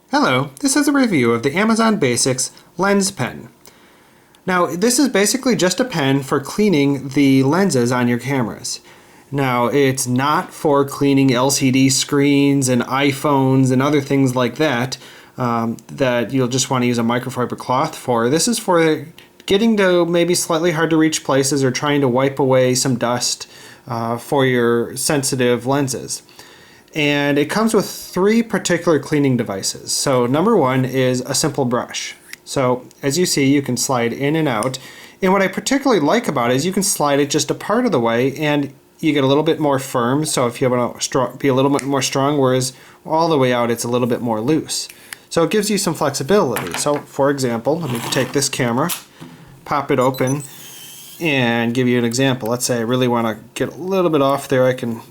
Hello, this is a review of the Amazon Basics Lens Pen. Now, this is basically just a pen for cleaning the lenses on your cameras. Now, it's not for cleaning LCD screens and iPhones and other things like that, that you'll just want to use a microfiber cloth for. This is for getting to maybe slightly hard to reach places or trying to wipe away some dust for your sensitive lenses. And it comes with three particular cleaning devices. So number one is a simple brush. So as you see, you can slide in and out. And what I particularly like about it is you can slide it just a part of the way and you get a little bit more firm. So if you want to be a little bit more strong, whereas all the way out it's a little bit more loose. So it gives you some flexibility. So for example, let me take this camera, pop it open, and give you an example. Let's say I really want to get a little bit off there. I can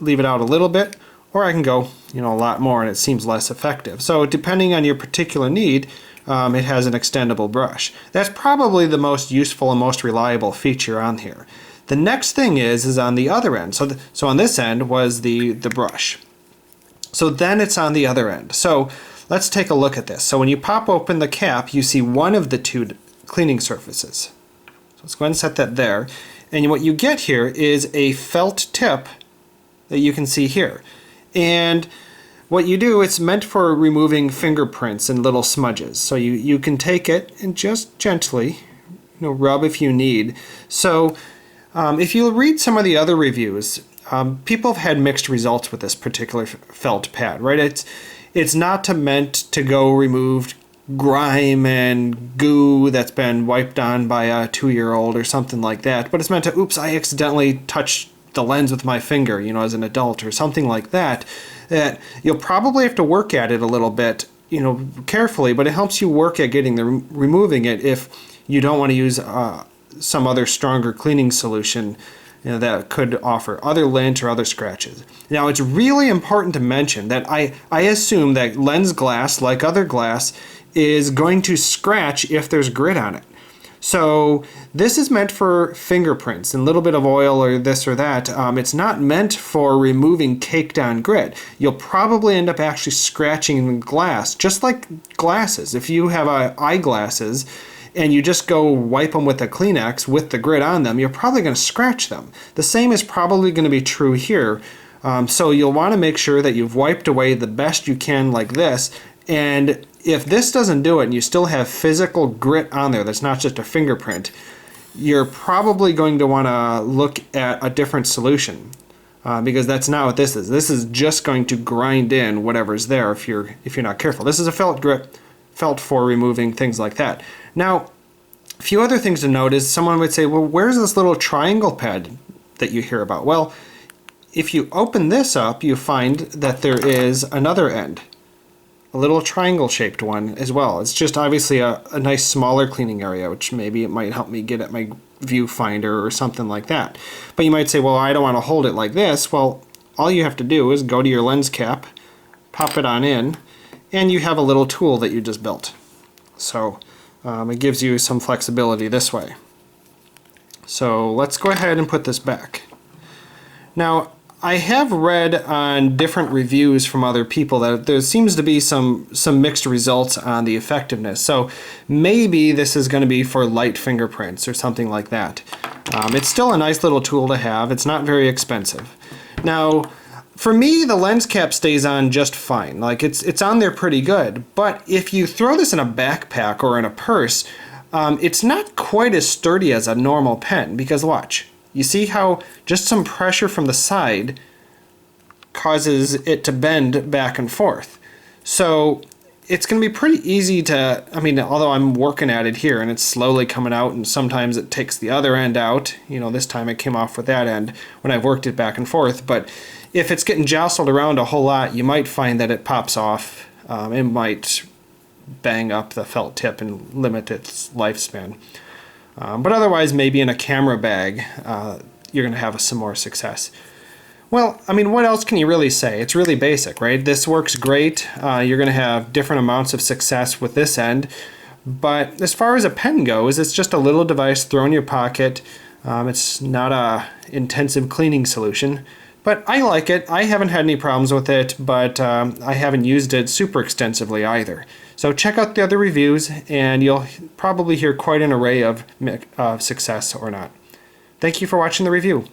leave it out a little bit, or I can go, a lot more, and it seems less effective. So depending on your particular need, it has an extendable brush. That's probably the most useful and most reliable feature on here. The next thing is on the other end. So on this end was the brush. So then it's on the other end. So let's take a look at this. So when you pop open the cap, you see one of the two cleaning surfaces. So let's go ahead and set that there. And what you get here is a felt tip that you can see here. And what you do, it's meant for removing fingerprints and little smudges. So you can take it and just gently, rub if you need. So if you read some of the other reviews, people have had mixed results with this particular felt pad, right? It's not meant to go remove grime and goo that's been wiped on by a 2-year-old or something like that, but it's meant to, oops, I accidentally touched the lens with my finger, as an adult or something like that, that you'll probably have to work at it a little bit, carefully, but it helps you work at removing it if you don't want to use some other stronger cleaning solution that could offer other lint or other scratches. Now, it's really important to mention that I assume that lens glass, like other glass, is going to scratch if there's grit on it. So this is meant for fingerprints and a little bit of oil or this or that. It's not meant for removing caked on grit. You'll probably end up actually scratching the glass, just like glasses. If you have eyeglasses and you just go wipe them with a Kleenex with the grit on them, you're probably going to scratch them. The same is probably going to be true here. So you'll want to make sure that you've wiped away the best you can like this. And if this doesn't do it and you still have physical grit on there that's not just a fingerprint, you're probably going to want to look at a different solution, because that's not what this is. This is just going to grind in whatever's there if you're not careful. This is a felt grip, felt for removing things like that. Now, a few other things to note is someone would say, well, where's this little triangle pad that you hear about? Well, if you open this up, you find that there is another end. A little triangle shaped one as well. It's just obviously a nice smaller cleaning area, which maybe it might help me get at my viewfinder or something like that. But you might say, well, I don't want to hold it like this. Well, all you have to do is go to your lens cap, pop it on in, and you have a little tool that you just built. So it gives you some flexibility this way. So let's go ahead and put this back. Now, I have read on different reviews from other people that there seems to be some mixed results on the effectiveness. So maybe this is going to be for light fingerprints or something like that. It's still a nice little tool to have. It's not very expensive. Now, for me, the lens cap stays on just fine. Like it's on there pretty good. But if you throw this in a backpack or in a purse, it's not quite as sturdy as a normal pen, because watch. You see how just some pressure from the side causes it to bend back and forth. So it's going to be pretty easy to, although I'm working at it here and it's slowly coming out, and sometimes it takes the other end out. This time it came off with that end when I've worked it back and forth. But if it's getting jostled around a whole lot, you might find that it pops off. It might bang up the felt tip and limit its lifespan. But otherwise, maybe in a camera bag, you're going to have some more success. Well, what else can you really say? It's really basic, right? This works great. You're going to have different amounts of success with this end. But as far as a pen goes, it's just a little device thrown in your pocket. It's not a intensive cleaning solution. But I like it. I haven't had any problems with it, but I haven't used it super extensively either. So check out the other reviews and you'll probably hear quite an array of success or not. Thank you for watching the review.